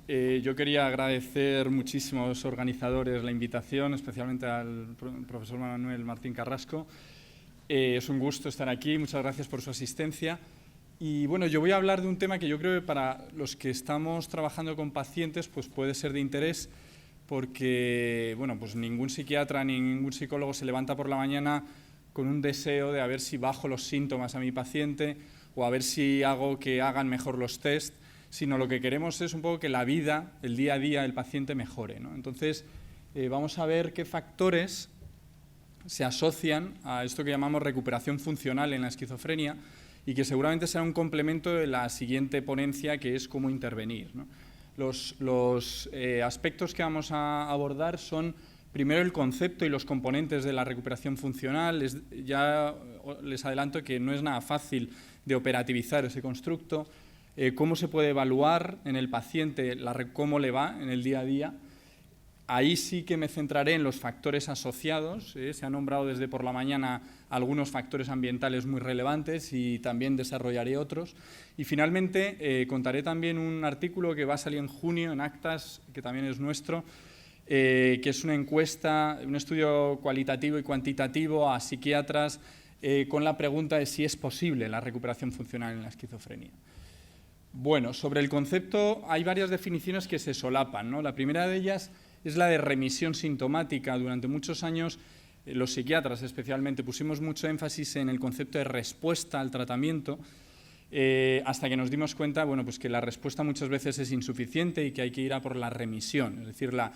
Yo quería agradecer muchísimo a los organizadores la invitación, especialmente al profesor Manuel Martín Carrasco. Es un gusto estar aquí, muchas gracias por su asistencia. Y bueno, yo voy a hablar de un tema que yo creo que para los que estamos trabajando con pacientes pues puede ser de interés, porque bueno, pues ningún psiquiatra ni ningún psicólogo se levanta por la mañana con un deseo de a ver si bajo los síntomas a mi paciente o a ver si hago que hagan mejor los test, sino lo que queremos es un poco que la vida, el día a día del paciente mejore, ¿no? Entonces, vamos a ver qué factores se asocian a esto que llamamos recuperación funcional en la esquizofrenia y que seguramente será un complemento de la siguiente ponencia, que es cómo intervenir, ¿no? Los aspectos que vamos a abordar son, primero, el concepto y los componentes de la recuperación funcional. Ya les adelanto que no es nada fácil de operativizar ese constructo. Cómo se puede evaluar en el paciente cómo le va en el día a día. Ahí sí que me centraré en los factores asociados. Se han nombrado desde por la mañana algunos factores ambientales muy relevantes y también desarrollaré otros. Y finalmente contaré también un artículo que va a salir en junio en Actas, que también es nuestro, que es una encuesta, un estudio cualitativo y cuantitativo a psiquiatras con la pregunta de si es posible la recuperación funcional en la esquizofrenia. Bueno, sobre el concepto hay varias definiciones que se solapan, ¿no? La primera de ellas es la de remisión sintomática. Durante muchos años los psiquiatras especialmente pusimos mucho énfasis en el concepto de respuesta al tratamiento, hasta que nos dimos cuenta, bueno, pues que la respuesta muchas veces es insuficiente y que hay que ir a por la remisión, es decir, la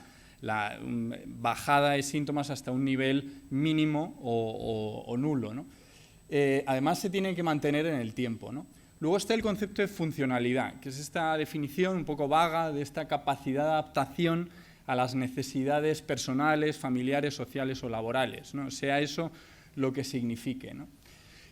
bajada de síntomas hasta un nivel mínimo o nulo, ¿no? Además se tiene que mantener en el tiempo, ¿no? Luego está el concepto de funcionalidad, que es esta definición un poco vaga de esta capacidad de adaptación a las necesidades personales, familiares, sociales o laborales, ¿no? Sea eso lo que signifique, ¿no?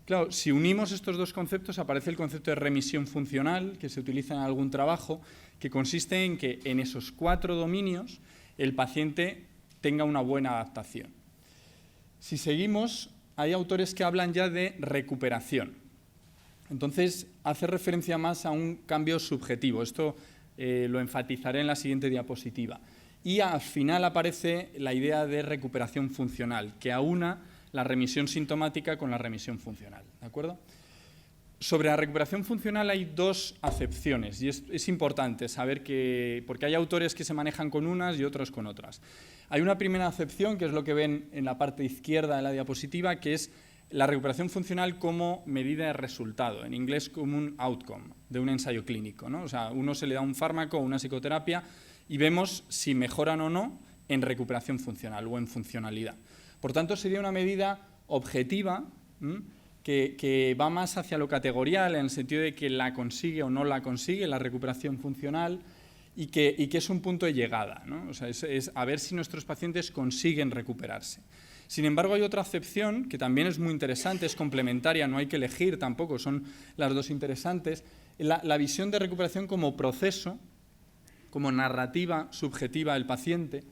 Claro, si unimos estos dos conceptos aparece el concepto de remisión funcional, que se utiliza en algún trabajo, que consiste en que en esos 4 dominios el paciente tenga una buena adaptación. Si seguimos, hay autores que hablan ya de recuperación. Entonces, hace referencia más a un cambio subjetivo. Esto lo enfatizaré en la siguiente diapositiva. Y al final aparece la idea de recuperación funcional, que aúna la remisión sintomática con la remisión funcional, ¿de acuerdo? Sobre la recuperación funcional hay 2 acepciones y es importante saber que, porque hay autores que se manejan con unas y otros con otras. Hay una primera acepción, que es lo que ven en la parte izquierda de la diapositiva, que es la recuperación funcional como medida de resultado, en inglés como un outcome de un ensayo clínico, ¿no? O sea, uno se le da un fármaco o una psicoterapia y vemos si mejoran o no en recuperación funcional o en funcionalidad. Por tanto, sería una medida objetiva que va más hacia lo categorial, en el sentido de que la consigue o no la consigue la recuperación funcional y que es un punto de llegada, ¿no? O sea, es a ver si nuestros pacientes consiguen recuperarse. Sin embargo, hay otra acepción que también es muy interesante, es complementaria, no hay que elegir tampoco, son las dos interesantes, la visión de recuperación como proceso, como narrativa subjetiva del paciente,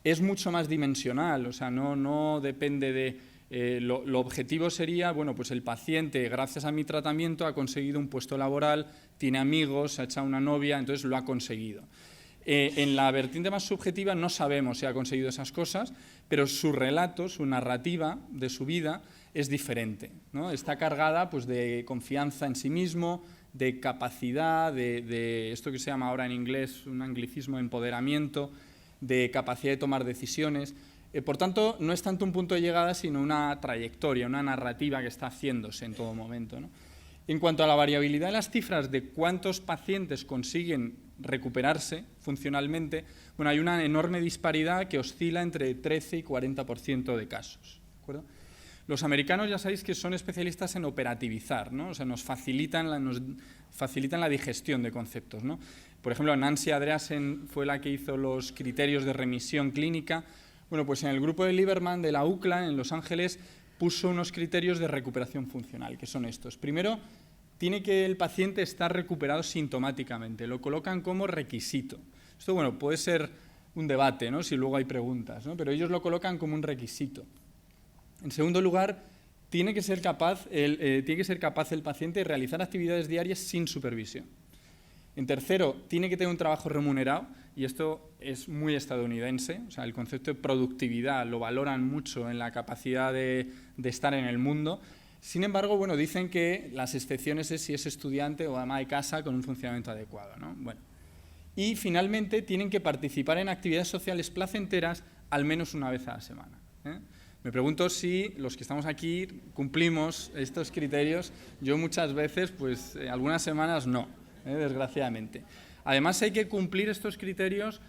es mucho más dimensional, o sea, no depende de... lo objetivo sería, bueno, pues el paciente, gracias a mi tratamiento, ha conseguido un puesto laboral, tiene amigos, se ha echado una novia, entonces lo ha conseguido. En la vertiente más subjetiva no sabemos si ha conseguido esas cosas, pero su relato, su narrativa de su vida es diferente, ¿no? Está cargada pues, de confianza en sí mismo, de capacidad, de esto que se llama ahora en inglés un anglicismo, empoderamiento, de capacidad de tomar decisiones. Por tanto, no es tanto un punto de llegada, sino una trayectoria, una narrativa que está haciéndose en todo momento, ¿no? En cuanto a la variabilidad de las cifras de cuántos pacientes consiguen recuperarse funcionalmente, bueno, hay una enorme disparidad que oscila entre 13 y 40% de casos, ¿de acuerdo? Los americanos ya sabéis que son especialistas en operativizar, ¿no? O sea, nos facilitan la digestión de conceptos, ¿no? Por ejemplo, Nancy Andreasen fue la que hizo los criterios de remisión clínica. Bueno, pues en el grupo de Lieberman de la UCLA en Los Ángeles puso unos criterios de recuperación funcional, que son estos. Primero, tiene que el paciente estar recuperado sintomáticamente, lo colocan como requisito. Esto, bueno, puede ser un debate, ¿no? Si luego hay preguntas, ¿no? Pero ellos lo colocan como un requisito. En segundo lugar, tiene que ser capaz el paciente de realizar actividades diarias sin supervisión. En tercero, tiene que tener un trabajo remunerado, y esto es muy estadounidense, o sea, el concepto de productividad lo valoran mucho en la capacidad de estar en el mundo. Sin embargo, bueno, dicen que las excepciones es si es estudiante o ama de casa con un funcionamiento adecuado, ¿no? Bueno. Y finalmente tienen que participar en actividades sociales placenteras al menos una vez a la semana, ¿eh? Me pregunto si los que estamos aquí cumplimos estos criterios. Yo muchas veces, pues algunas semanas no, desgraciadamente. Además hay que cumplir estos criterios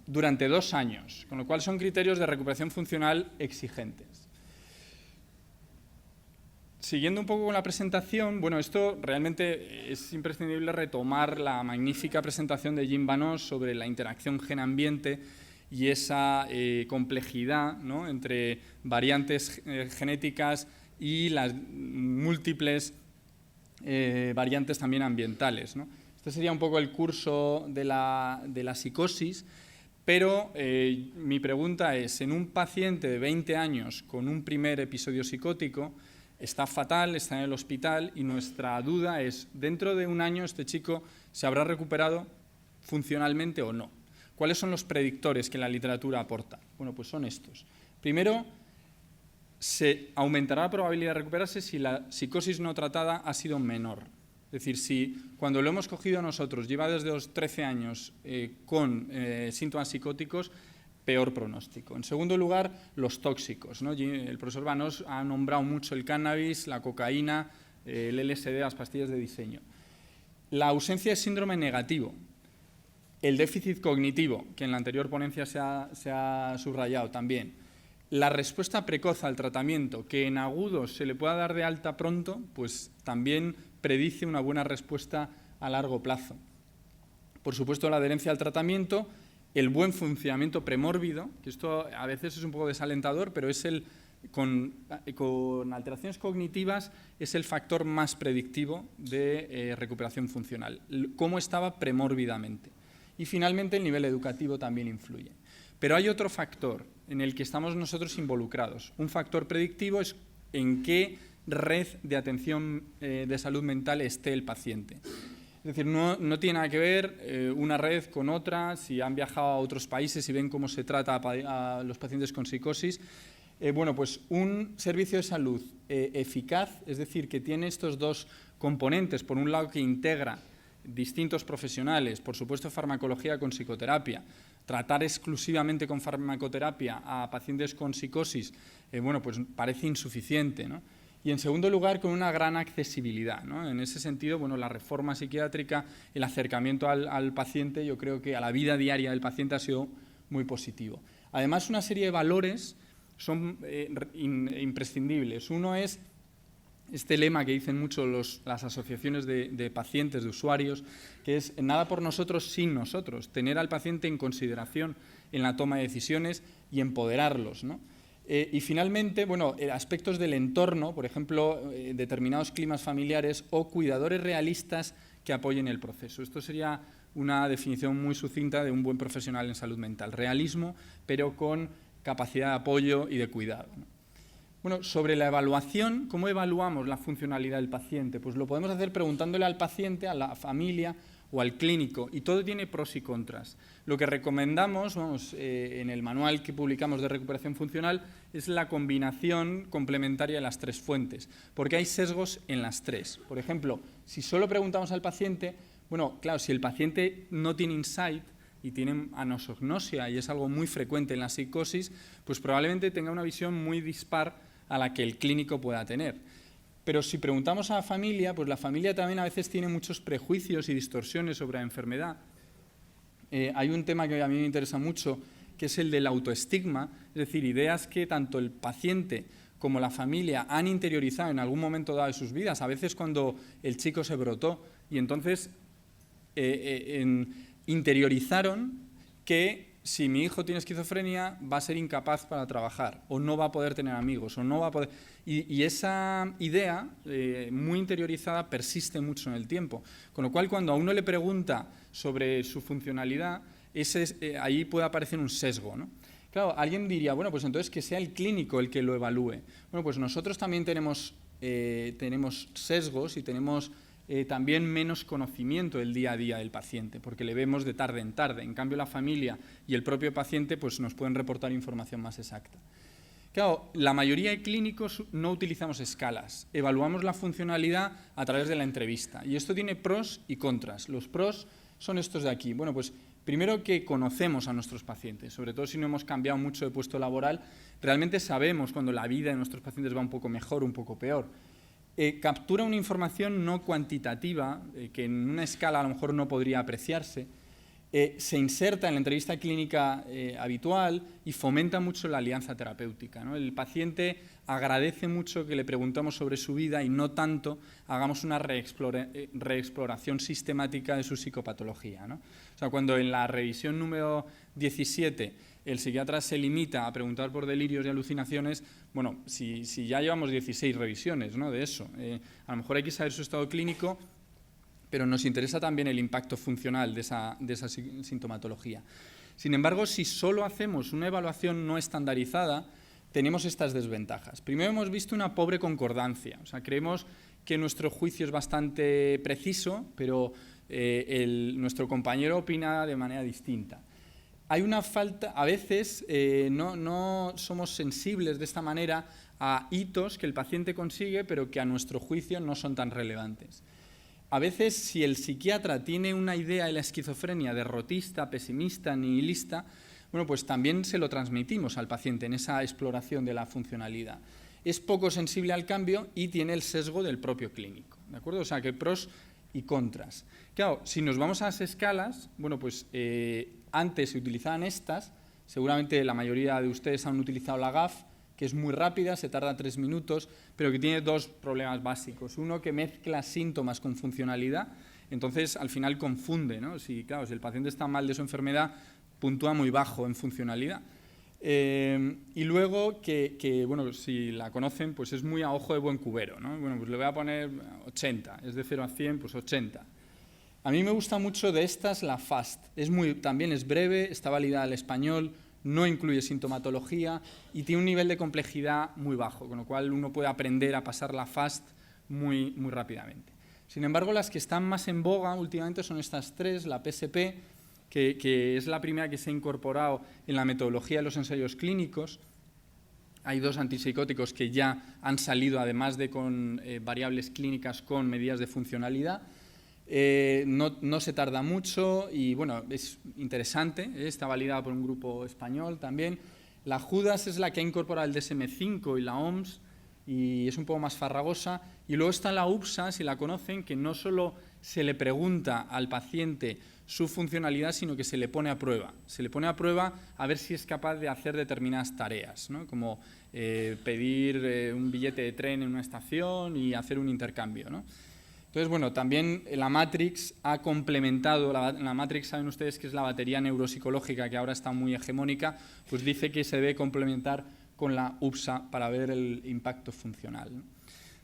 durante 2 años, con lo cual son criterios de recuperación funcional exigentes. Siguiendo un poco con la presentación, bueno, esto realmente es imprescindible retomar la magnífica presentación de Jim Vanos sobre la interacción gen-ambiente y esa complejidad, ¿no?, entre variantes genéticas y las múltiples variantes también ambientales, ¿no? Este sería un poco el curso de la psicosis, pero mi pregunta es, en un paciente de 20 años con un primer episodio psicótico, está fatal, está en el hospital, y nuestra duda es, dentro de un año este chico se habrá recuperado funcionalmente o no. ¿Cuáles son los predictores que la literatura aporta? Bueno, pues son estos. Primero, se aumentará la probabilidad de recuperarse si la psicosis no tratada ha sido menor. Es decir, si cuando lo hemos cogido nosotros lleva desde los 13 años con síntomas psicóticos, peor pronóstico. En segundo lugar, los tóxicos, ¿no? El profesor Vanos ha nombrado mucho el cannabis, la cocaína, el LSD, las pastillas de diseño. La ausencia de síndrome negativo. El déficit cognitivo, que en la anterior ponencia se ha subrayado también. La respuesta precoz al tratamiento, que en agudos se le pueda dar de alta pronto, pues también predice una buena respuesta a largo plazo. Por supuesto, la adherencia al tratamiento, el buen funcionamiento premórbido, que esto a veces es un poco desalentador, pero es con alteraciones cognitivas es el factor más predictivo de recuperación funcional, cómo estaba premórbidamente. Y finalmente el nivel educativo también influye. Pero hay otro factor en el que estamos nosotros involucrados. Un factor predictivo es en qué red de atención de salud mental esté el paciente. Es decir, no tiene nada que ver una red con otra, si han viajado a otros países y ven cómo se trata a los pacientes con psicosis. Bueno, pues un servicio de salud eficaz, es decir, que tiene estos dos componentes, por un lado que integra distintos profesionales, por supuesto farmacología con psicoterapia, tratar exclusivamente con farmacoterapia a pacientes con psicosis, bueno, pues parece insuficiente, ¿no? Y en segundo lugar, con una gran accesibilidad, ¿no? En ese sentido, bueno, la reforma psiquiátrica, el acercamiento al paciente, yo creo que a la vida diaria del paciente ha sido muy positivo. Además, una serie de valores son imprescindibles. Uno es este lema que dicen mucho las asociaciones de pacientes, de usuarios, que es nada por nosotros sin nosotros, tener al paciente en consideración en la toma de decisiones y empoderarlos, ¿no? Y finalmente, bueno, aspectos del entorno, por ejemplo, determinados climas familiares o cuidadores realistas que apoyen el proceso. Esto sería una definición muy sucinta de un buen profesional en salud mental. Realismo, pero con capacidad de apoyo y de cuidado, ¿no? Bueno, sobre la evaluación, ¿cómo evaluamos la funcionalidad del paciente? Pues lo podemos hacer preguntándole al paciente, a la familia o al clínico, y todo tiene pros y contras. Lo que recomendamos, vamos, en el manual que publicamos de recuperación funcional, es la combinación complementaria de las 3 fuentes, porque hay sesgos en las 3. Por ejemplo, si solo preguntamos al paciente, bueno, claro, si el paciente no tiene insight y tiene anosognosia, y es algo muy frecuente en la psicosis, pues probablemente tenga una visión muy dispar a la que el clínico pueda tener. Pero si preguntamos a la familia, pues la familia también a veces tiene muchos prejuicios y distorsiones sobre la enfermedad. Hay un tema que a mí me interesa mucho, que es el del autoestigma, es decir, ideas que tanto el paciente como la familia han interiorizado en algún momento dado de sus vidas, a veces cuando el chico se brotó, y entonces interiorizaron que si mi hijo tiene esquizofrenia va a ser incapaz para trabajar, o no va a poder tener amigos, o no va a poder... Y esa idea muy interiorizada persiste mucho en el tiempo, con lo cual cuando a uno le pregunta sobre su funcionalidad, ahí puede aparecer un sesgo, ¿no? Claro, alguien diría, bueno, pues entonces que sea el clínico el que lo evalúe. Bueno, pues nosotros también tenemos sesgos y tenemos también menos conocimiento del día a día del paciente, porque le vemos de tarde en tarde. En cambio, la familia y el propio paciente pues, nos pueden reportar información más exacta. Claro, la mayoría de clínicos no utilizamos escalas, evaluamos la funcionalidad a través de la entrevista. Y esto tiene pros y contras. Los pros son estos de aquí. Bueno, pues primero que conocemos a nuestros pacientes, sobre todo si no hemos cambiado mucho de puesto laboral, realmente sabemos cuando la vida de nuestros pacientes va un poco mejor o un poco peor. Captura una información no cuantitativa, que en una escala a lo mejor no podría apreciarse, se inserta en la entrevista clínica habitual y fomenta mucho la alianza terapéutica, ¿no? El paciente agradece mucho que le preguntamos sobre su vida y no tanto hagamos una reexploración sistemática de su psicopatología, ¿no? O sea, cuando en la revisión número 17 el psiquiatra se limita a preguntar por delirios y alucinaciones, bueno, si ya llevamos 16 revisiones, ¿no?, de eso, a lo mejor hay que saber su estado clínico, pero nos interesa también el impacto funcional de esa sintomatología. Sin embargo, si solo hacemos una evaluación no estandarizada, tenemos estas desventajas. Primero, hemos visto una pobre concordancia, o sea, creemos que nuestro juicio es bastante preciso, pero nuestro compañero opina de manera distinta. Hay una falta, a veces no somos sensibles de esta manera a hitos que el paciente consigue, pero que a nuestro juicio no son tan relevantes. A veces, si el psiquiatra tiene una idea de la esquizofrenia derrotista, pesimista, nihilista, bueno, pues también se lo transmitimos al paciente en esa exploración de la funcionalidad. Es poco sensible al cambio y tiene el sesgo del propio clínico, ¿de acuerdo? O sea, que pros y contras. Claro, si nos vamos a las escalas, bueno, pues antes se utilizaban estas, seguramente la mayoría de ustedes han utilizado la GAF, que es muy rápida, se tarda 3 minutos, pero que tiene dos problemas básicos. Uno, que mezcla síntomas con funcionalidad, entonces al final confunde, ¿no? Si el paciente está mal de su enfermedad, puntúa muy bajo en funcionalidad. Y luego que, bueno, si la conocen, pues es muy a ojo de buen cubero, ¿no? Bueno, pues le voy a poner 80, es de 0 a 100, pues 80. A mí me gusta mucho de estas la FAST, también es breve, está validada al español, no incluye sintomatología y tiene un nivel de complejidad muy bajo, con lo cual uno puede aprender a pasar la FAST muy rápidamente. Sin embargo, las que están más en boga últimamente son estas tres, la PSP, que es la primera que se ha incorporado en la metodología de los ensayos clínicos. Hay 2 antipsicóticos que ya han salido, además de con variables clínicas con medidas de funcionalidad. No se tarda mucho y bueno, es interesante, está validada por un grupo español también. La Judas es la que ha incorporado el DSM-5 y la OMS y es un poco más farragosa. Y luego está la UPSA, si la conocen, que no solo se le pregunta al paciente su funcionalidad, sino que se le pone a prueba. Se le pone a prueba a ver si es capaz de hacer determinadas tareas, ¿no? Como pedir un billete de tren en una estación y hacer un intercambio, ¿no? Entonces, bueno, también la Matrix ha complementado, la Matrix saben ustedes que es la batería neuropsicológica que ahora está muy hegemónica, pues dice que se debe complementar con la UPSA para ver el impacto funcional, ¿no?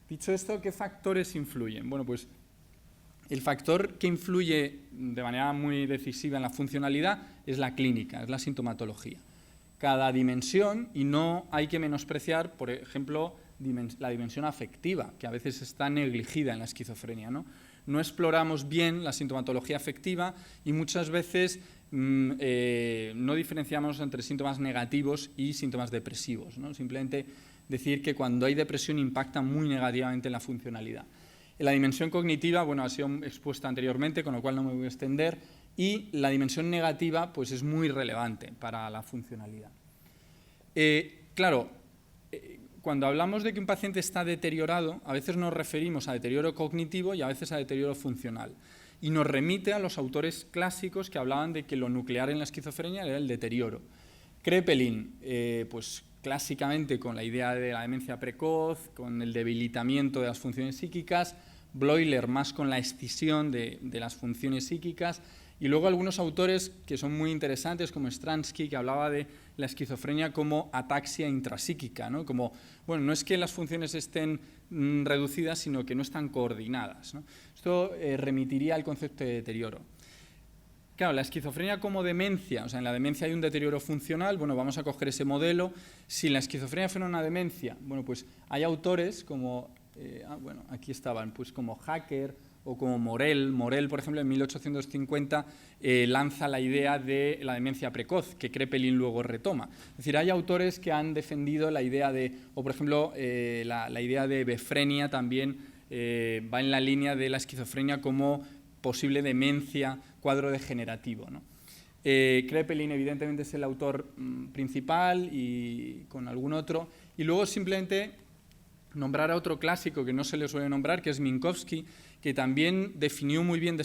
Dicho esto, ¿qué factores influyen? Bueno, pues el factor que influye de manera muy decisiva en la funcionalidad es la clínica, es la sintomatología. Cada dimensión, y no hay que menospreciar, por ejemplo, la dimensión afectiva, que a veces está negligida en la esquizofrenia, ¿no? No exploramos bien la sintomatología afectiva y muchas veces no diferenciamos entre síntomas negativos y síntomas depresivos, ¿no? Simplemente decir que cuando hay depresión impacta muy negativamente en la funcionalidad. La dimensión cognitiva, bueno, ha sido expuesta anteriormente, con lo cual no me voy a extender, y la dimensión negativa pues es muy relevante para la funcionalidad. Claro, cuando hablamos de que un paciente está deteriorado, a veces nos referimos a deterioro cognitivo y a veces a deterioro funcional. Y nos remite a los autores clásicos que hablaban de que lo nuclear en la esquizofrenia era el deterioro. Kraepelin, pues clásicamente con la idea de la demencia precoz, con el debilitamiento de las funciones psíquicas, Bloiler más con la escisión de las funciones psíquicas, y luego algunos autores que son muy interesantes, como Stransky, que hablaba de la esquizofrenia como ataxia intrapsíquica, ¿no? Como, bueno, no es que las funciones estén reducidas, sino que no están coordinadas, ¿no? Esto remitiría al concepto de deterioro. Claro, la esquizofrenia como demencia, o sea, en la demencia hay un deterioro funcional, bueno, vamos a coger ese modelo. Si la esquizofrenia fuera una demencia, bueno, pues hay autores como, bueno, aquí estaban, pues como Hacker o como Morel. Morel, por ejemplo, en 1850 lanza la idea de la demencia precoz, que Kraepelin luego retoma. Es decir, hay autores que han defendido la idea de, o por ejemplo, la idea de befrenia también va en la línea de la esquizofrenia como posible demencia, cuadro degenerativo, ¿no? Kraepelin evidentemente es el autor principal y con algún otro, y luego simplemente nombrar a otro clásico que no se le suele nombrar, que es Minkowski, que también describió muy bien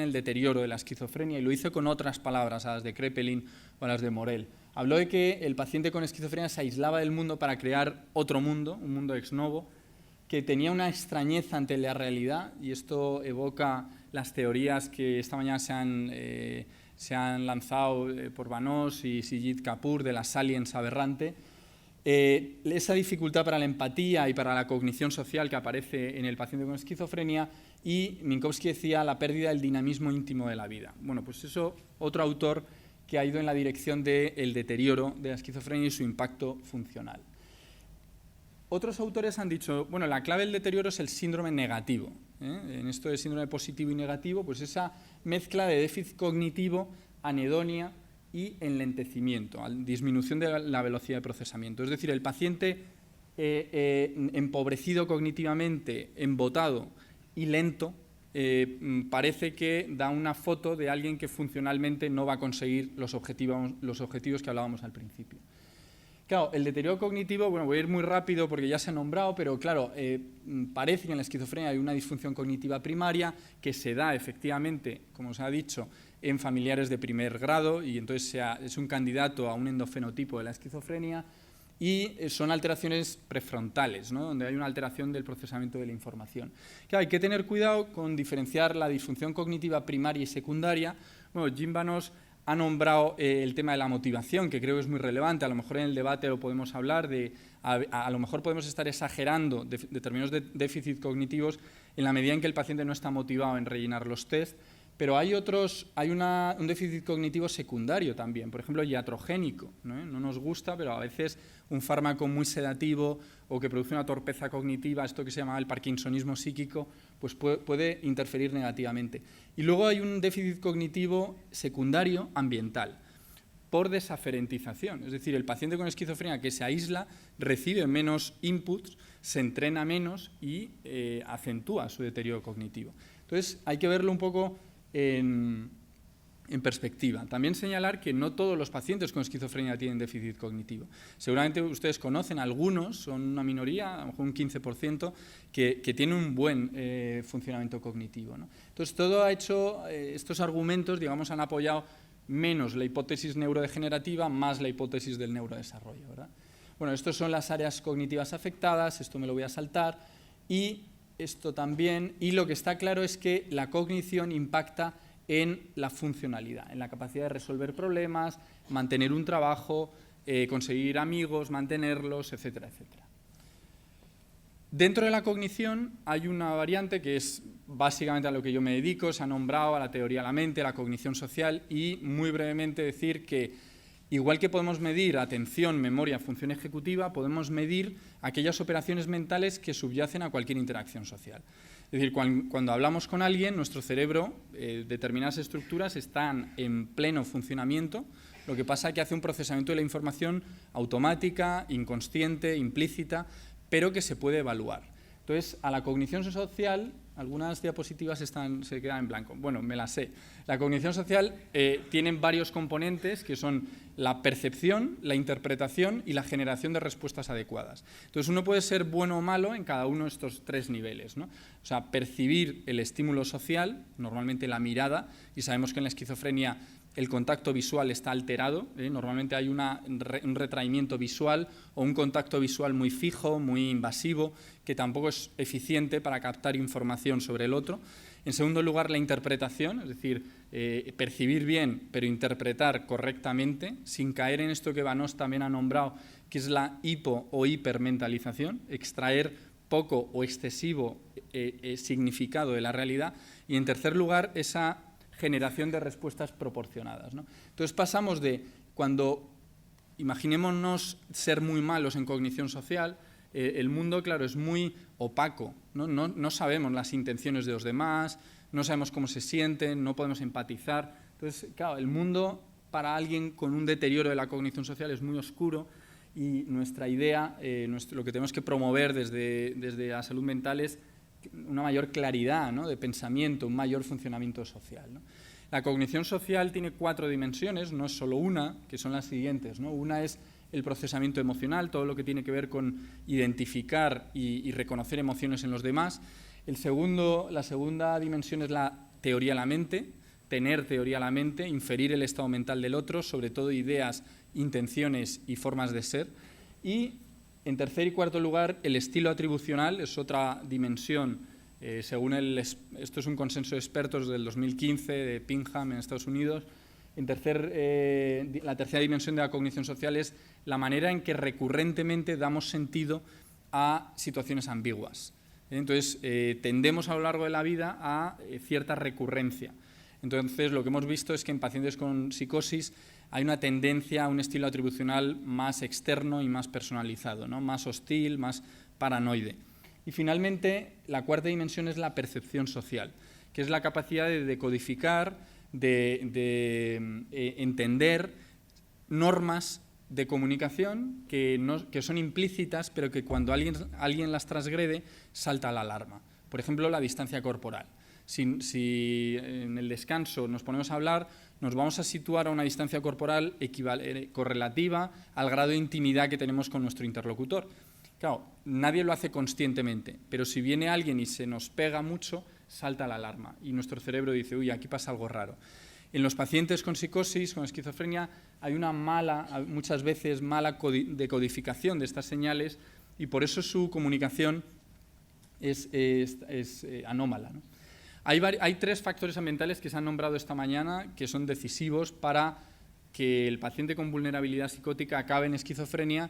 el deterioro de la esquizofrenia y lo hizo con otras palabras, a las de Kraepelin o a las de Morel. Habló de que el paciente con esquizofrenia se aislaba del mundo para crear otro mundo, un mundo ex novo, que tenía una extrañeza ante la realidad, y esto evoca las teorías que esta mañana se han lanzado por Banós y Sijit Kapoor de las aliens aberrante. Esa dificultad para la empatía y para la cognición social que aparece en el paciente con esquizofrenia, y Minkowski decía la pérdida del dinamismo íntimo de la vida. Bueno, pues eso, otro autor que ha ido en la dirección del deterioro de la esquizofrenia y su impacto funcional. Otros autores han dicho, bueno, la clave del deterioro es el síndrome negativo. En esto de síndrome positivo y negativo, pues esa mezcla de déficit cognitivo, anedonia y enlentecimiento, disminución de la velocidad de procesamiento. Es decir, el paciente empobrecido cognitivamente, embotado y lento, parece que da una foto de alguien que funcionalmente no va a conseguir los objetivos que hablábamos al principio. Claro, el deterioro cognitivo, bueno, voy a ir muy rápido porque ya se ha nombrado, pero claro, parece que en la esquizofrenia hay una disfunción cognitiva primaria que se da efectivamente, como se ha dicho, en familiares de primer grado, y entonces es un candidato a un endofenotipo de la esquizofrenia, y son alteraciones prefrontales, ¿no?, donde hay una alteración del procesamiento de la información. Claro, hay que tener cuidado con diferenciar la disfunción cognitiva primaria y secundaria. Bueno, Jim Banós ha nombrado el tema de la motivación, que creo que es muy relevante. A lo mejor en el debate lo podemos hablar, a lo mejor podemos estar exagerando determinados déficits cognitivos en la medida en que el paciente no está motivado en rellenar los test, pero hay un déficit cognitivo secundario también, por ejemplo, iatrogénico, ¿no? No nos gusta, pero a veces un fármaco muy sedativo o que produce una torpeza cognitiva, esto que se llama el parkinsonismo psíquico, pues puede interferir negativamente. Y luego hay un déficit cognitivo secundario ambiental, por desaferentización. Es decir, el paciente con esquizofrenia que se aísla recibe menos inputs, se entrena menos y acentúa su deterioro cognitivo. Entonces, hay que verlo un poco en perspectiva. También señalar que no todos los pacientes con esquizofrenia tienen déficit cognitivo. Seguramente ustedes conocen algunos, son una minoría, a lo mejor un 15%, que tienen un buen funcionamiento cognitivo, ¿no? Entonces, todo ha hecho, estos argumentos, digamos, han apoyado menos la hipótesis neurodegenerativa, más la hipótesis del neurodesarrollo, ¿verdad? Bueno, estas son las áreas cognitivas afectadas, esto me lo voy a saltar, y esto también, y lo que está claro es que la cognición impacta en la funcionalidad, en la capacidad de resolver problemas, mantener un trabajo, conseguir amigos, mantenerlos, etcétera, etcétera. Dentro de la cognición hay una variante que es básicamente a lo que yo me dedico, se ha nombrado a la teoría de la mente, la cognición social, y muy brevemente decir que igual que podemos medir atención, memoria, función ejecutiva, podemos medir aquellas operaciones mentales que subyacen a cualquier interacción social. Es decir, cuando hablamos con alguien, nuestro cerebro, determinadas estructuras están en pleno funcionamiento, lo que pasa es que hace un procesamiento de la información automática, inconsciente, implícita, pero que se puede evaluar. Entonces, a la cognición social, algunas diapositivas se quedan en blanco. Bueno, me las sé. La cognición social tiene varios componentes que son la percepción, la interpretación y la generación de respuestas adecuadas. Entonces, uno puede ser bueno o malo en cada uno de estos tres niveles, ¿no? O sea, percibir el estímulo social, normalmente la mirada, y sabemos que en la esquizofrenia el contacto visual está alterado, normalmente hay un retraimiento visual o un contacto visual muy fijo, muy invasivo, que tampoco es eficiente para captar información sobre el otro. En segundo lugar, la interpretación, es decir, percibir bien, pero interpretar correctamente, sin caer en esto que Banós también ha nombrado, que es la hipo- o hipermentalización, extraer poco o excesivo significado de la realidad. Y en tercer lugar, esa generación de respuestas proporcionadas, ¿no? Entonces pasamos de cuando, imaginémonos ser muy malos en cognición social, El mundo, claro, es muy opaco, ¿no? No sabemos las intenciones de los demás, no sabemos cómo se sienten, no podemos empatizar. Entonces, claro, el mundo para alguien con un deterioro de la cognición social es muy oscuro y nuestra idea, lo que tenemos que promover desde la salud mental es una mayor claridad, ¿no?, de pensamiento, un mayor funcionamiento social, ¿no? La cognición social tiene 4 dimensiones, no es solo una, que son las siguientes, ¿no? Una es el procesamiento emocional, todo lo que tiene que ver con identificar y reconocer emociones en los demás. La segunda dimensión es la teoría de la mente, tener teoría de la mente, inferir el estado mental del otro, sobre todo ideas, intenciones y formas de ser. Y, en tercer y cuarto lugar, el estilo atribucional es otra dimensión. Esto es un consenso de expertos del 2015 de Pinham en Estados Unidos. La tercera dimensión de la cognición social es la manera en que recurrentemente damos sentido a situaciones ambiguas. Entonces, tendemos a lo largo de la vida a cierta recurrencia. Entonces, lo que hemos visto es que en pacientes con psicosis hay una tendencia a un estilo atribucional más externo y más personalizado, ¿no?, más hostil, más paranoide. Y finalmente, la cuarta dimensión es la percepción social, que es la capacidad de decodificar, de entender normas de comunicación que son implícitas, pero que cuando alguien las transgrede, salta la alarma. Por ejemplo, la distancia corporal. Si en el descanso nos ponemos a hablar, nos vamos a situar a una distancia corporal correlativa al grado de intimidad que tenemos con nuestro interlocutor. Claro, nadie lo hace conscientemente, pero si viene alguien y se nos pega mucho, salta la alarma y nuestro cerebro dice, uy, aquí pasa algo raro. En los pacientes con psicosis, con esquizofrenia, hay una muchas veces mala decodificación de estas señales y por eso su comunicación es anómala, ¿no? Hay 3 factores ambientales que se han nombrado esta mañana que son decisivos para que el paciente con vulnerabilidad psicótica acabe en esquizofrenia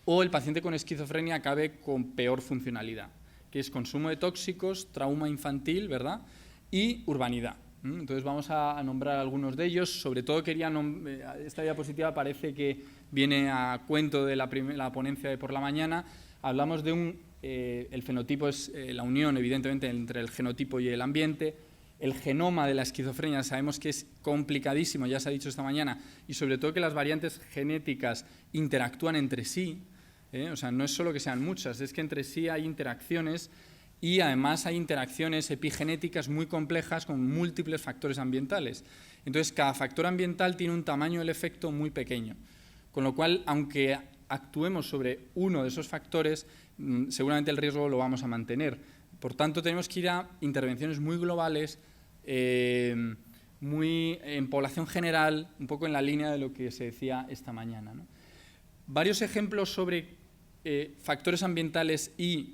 o el paciente con esquizofrenia acabe con peor funcionalidad, que es consumo de tóxicos, trauma infantil, ¿verdad?, y urbanidad. Entonces vamos a nombrar algunos de ellos. Sobre todo esta diapositiva parece que viene a cuento de la ponencia de por la mañana. Hablamos de el fenotipo es la unión, evidentemente, entre el genotipo y el ambiente. El genoma de la esquizofrenia sabemos que es complicadísimo, ya se ha dicho esta mañana, y sobre todo que las variantes genéticas interactúan entre sí. O sea, no es solo que sean muchas, es que entre sí hay interacciones y además hay interacciones epigenéticas muy complejas con múltiples factores ambientales. Entonces, cada factor ambiental tiene un tamaño del efecto muy pequeño, con lo cual, aunque actuemos sobre uno de esos factores, seguramente el riesgo lo vamos a mantener. Por tanto, tenemos que ir a intervenciones muy globales, muy en población general, un poco en la línea de lo que se decía esta mañana, ¿no? Varios ejemplos sobre factores ambientales y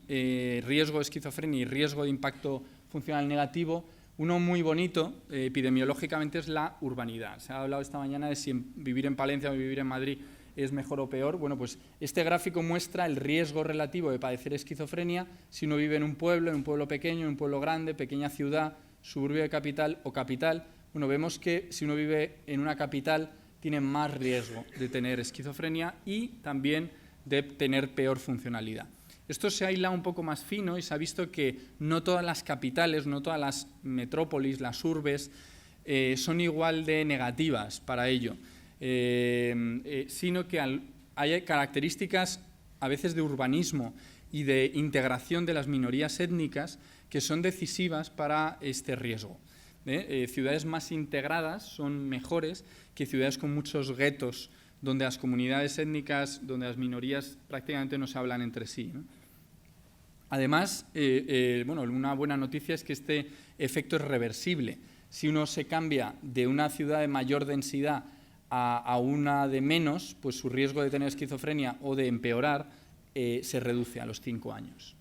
riesgo de esquizofrenia y riesgo de impacto funcional negativo. Uno muy bonito, epidemiológicamente, es la urbanidad. Se ha hablado esta mañana de si vivir en Palencia o vivir en Madrid es mejor o peor. Bueno, pues este gráfico muestra el riesgo relativo de padecer esquizofrenia si uno vive en un pueblo pequeño, en un pueblo grande, pequeña ciudad, suburbio de capital o capital. Bueno, vemos que si uno vive en una capital tiene más riesgo de tener esquizofrenia y también de tener peor funcionalidad. Esto se ha hilado un poco más fino y se ha visto que no todas las capitales, no todas las metrópolis, las urbes, son igual de negativas para ello, sino que hay características a veces de urbanismo y de integración de las minorías étnicas que son decisivas para este riesgo. Ciudades más integradas son mejores que ciudades con muchos guetos, donde las comunidades étnicas, donde las minorías prácticamente no se hablan entre sí, ¿no? Además, una buena noticia es que este efecto es reversible. Si uno se cambia de una ciudad de mayor densidad a una de menos, pues su riesgo de tener esquizofrenia o de empeorar se reduce a los 5 años.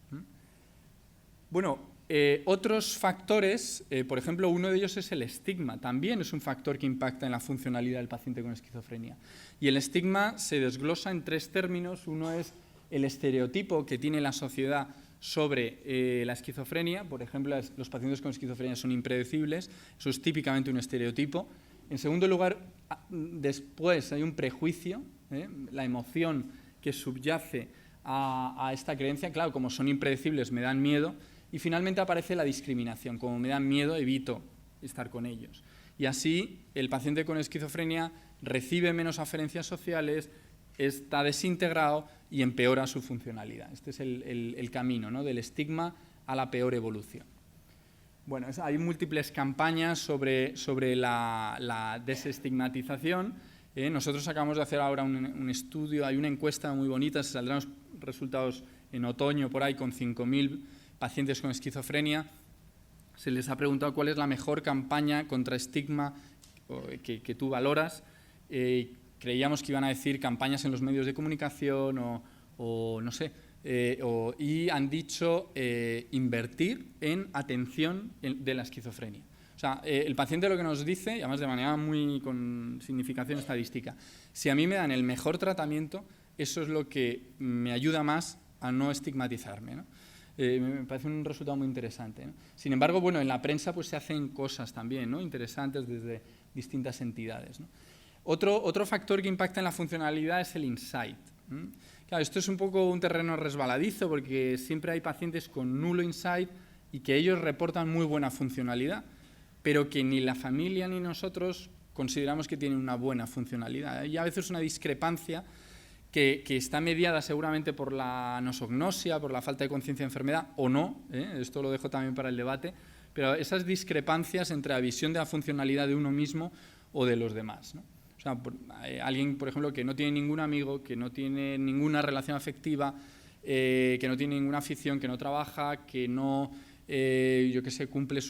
Otros factores, por ejemplo, uno de ellos es el estigma. También es un factor que impacta en la funcionalidad del paciente con esquizofrenia. Y el estigma se desglosa en 3 términos. Uno es el estereotipo que tiene la sociedad sobre la esquizofrenia. Por ejemplo, los pacientes con esquizofrenia son impredecibles. Eso es típicamente un estereotipo. En segundo lugar, después hay un prejuicio, la emoción que subyace a esta creencia. Claro, como son impredecibles, me dan miedo. Y finalmente aparece la discriminación. Como me dan miedo, evito estar con ellos. Y así el paciente con esquizofrenia recibe menos aferencias sociales, está desintegrado y empeora su funcionalidad. Este es el camino, ¿no?, del estigma a la peor evolución. Bueno, hay múltiples campañas sobre la desestigmatización. Nosotros acabamos de hacer ahora un estudio, hay una encuesta muy bonita, se saldrán los resultados en otoño por ahí con 5.000 pacientes con esquizofrenia. Se les ha preguntado cuál es la mejor campaña contra estigma que tú valoras. Creíamos que iban a decir campañas en los medios de comunicación o no sé, y han dicho invertir en atención de la esquizofrenia. O sea, el paciente lo que nos dice, y además de manera muy con significación estadística, si a mí me dan el mejor tratamiento, eso es lo que me ayuda más a no estigmatizarme, ¿no? Me parece un resultado muy interesante, ¿no? Sin embargo, bueno, en la prensa pues se hacen cosas también, ¿no?, interesantes desde distintas entidades, ¿no? Otro factor que impacta en la funcionalidad es el insight. Claro, esto es un poco un terreno resbaladizo porque siempre hay pacientes con nulo insight y que ellos reportan muy buena funcionalidad, pero que ni la familia ni nosotros consideramos que tienen una buena funcionalidad. Hay a veces una discrepancia que está mediada seguramente por la nosognosia, por la falta de conciencia de enfermedad, o no, esto lo dejo también para el debate, pero esas discrepancias entre la visión de la funcionalidad de uno mismo o de los demás, ¿no? O sea, alguien, por ejemplo, que no tiene ningún amigo, que no tiene ninguna relación afectiva, que no tiene ninguna afición, que no trabaja, que no, yo qué sé, cumple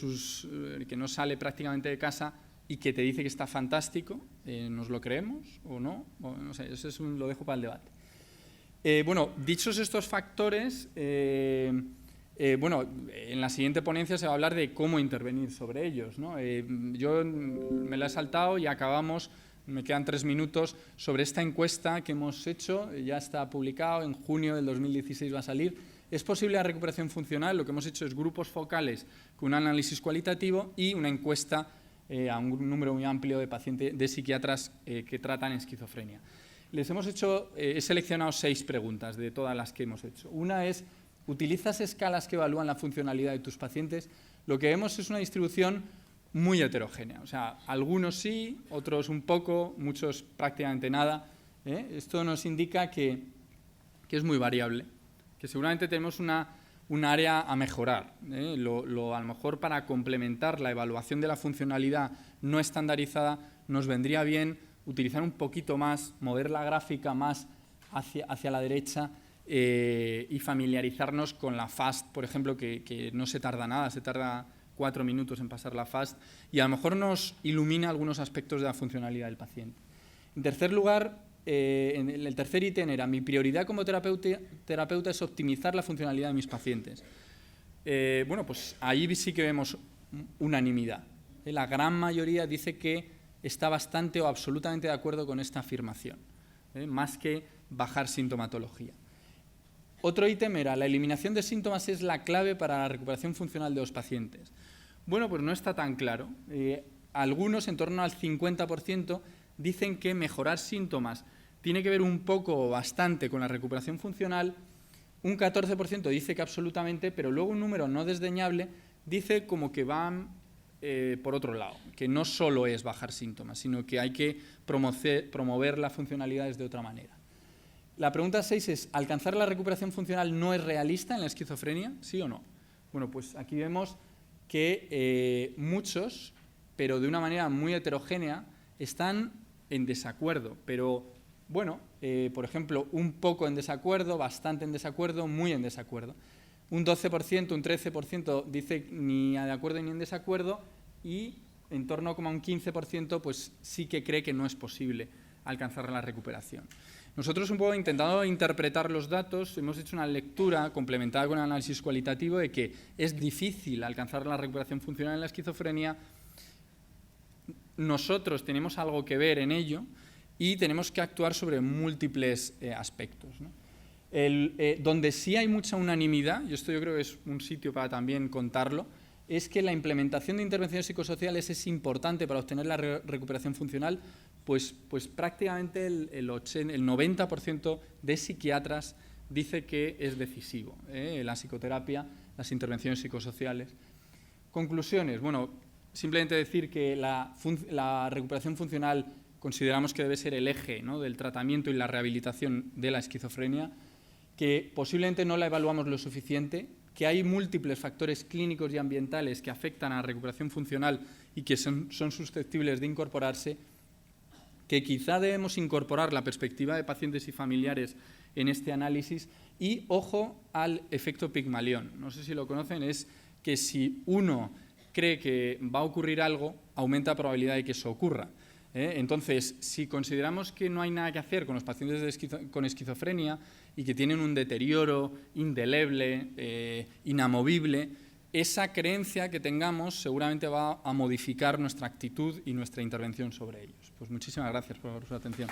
que no sale prácticamente de casa y que te dice que está fantástico, ¿nos lo creemos o no? O, no sé, eso lo dejo para el debate. Bueno, dichos estos factores, bueno, en la siguiente ponencia se va a hablar de cómo intervenir sobre ellos, ¿no? Yo me la he saltado y acabamos, me quedan 3 minutos, sobre esta encuesta que hemos hecho, ya está publicado, en junio del 2016 va a salir. ¿Es posible la recuperación funcional? Lo que hemos hecho es grupos focales con un análisis cualitativo y una encuesta a un número muy amplio de pacientes, de psiquiatras que tratan esquizofrenia. Les hemos hecho, he seleccionado 6 preguntas de todas las que hemos hecho. Una es, ¿utilizas escalas que evalúan la funcionalidad de tus pacientes? Lo que vemos es una distribución muy heterogénea. O sea, algunos sí, otros un poco, muchos prácticamente nada. Esto nos indica que es muy variable, que seguramente tenemos un área a mejorar. A lo mejor para complementar la evaluación de la funcionalidad no estandarizada nos vendría bien utilizar un poquito más, mover la gráfica más hacia la derecha y familiarizarnos con la FAST, por ejemplo, que no se tarda nada, se tarda 4 minutos en pasar la FAST y a lo mejor nos ilumina algunos aspectos de la funcionalidad del paciente. En tercer lugar, en el tercer ítem era, mi prioridad como terapeuta es optimizar la funcionalidad de mis pacientes. Bueno, pues ahí sí que vemos unanimidad. La gran mayoría dice que está bastante o absolutamente de acuerdo con esta afirmación, más que bajar sintomatología. Otro ítem era, la eliminación de síntomas es la clave para la recuperación funcional de los pacientes. Bueno, pues no está tan claro. Algunos, en torno al 50%, dicen que mejorar síntomas tiene que ver un poco o bastante con la recuperación funcional. Un 14% dice que absolutamente, pero luego un número no desdeñable dice como que van por otro lado, que no solo es bajar síntomas, sino que hay que promover las funcionalidades de otra manera. La pregunta 6 es, ¿alcanzar la recuperación funcional no es realista en la esquizofrenia? ¿Sí o no? Bueno, pues aquí vemos que muchos, pero de una manera muy heterogénea, están en desacuerdo, pero bueno, por ejemplo, un poco en desacuerdo, bastante en desacuerdo, muy en desacuerdo. Un 12%, un 13% dice ni de acuerdo ni en desacuerdo y en torno como a un 15% pues sí que cree que no es posible alcanzar la recuperación. Nosotros un poco intentando interpretar los datos, hemos hecho una lectura complementada con el análisis cualitativo de que es difícil alcanzar la recuperación funcional en la esquizofrenia. Nosotros tenemos algo que ver en ello y tenemos que actuar sobre múltiples aspectos, ¿no? Donde sí hay mucha unanimidad, y esto yo creo que es un sitio para también contarlo, es que la implementación de intervenciones psicosociales es importante para obtener la recuperación funcional, pues prácticamente el 90% de psiquiatras dice que es decisivo, la psicoterapia, las intervenciones psicosociales. Conclusiones. Bueno, simplemente decir que la recuperación funcional consideramos que debe ser el eje, ¿no?, del tratamiento y la rehabilitación de la esquizofrenia, que posiblemente no la evaluamos lo suficiente, que hay múltiples factores clínicos y ambientales que afectan a la recuperación funcional y que son susceptibles de incorporarse, que quizá debemos incorporar la perspectiva de pacientes y familiares en este análisis y, ojo, al efecto Pigmalión. No sé si lo conocen, es que si uno cree que va a ocurrir algo, aumenta la probabilidad de que eso ocurra. Entonces, si consideramos que no hay nada que hacer con los pacientes con esquizofrenia y que tienen un deterioro indeleble, inamovible, esa creencia que tengamos seguramente va a modificar nuestra actitud y nuestra intervención sobre ellos. Pues muchísimas gracias por su atención.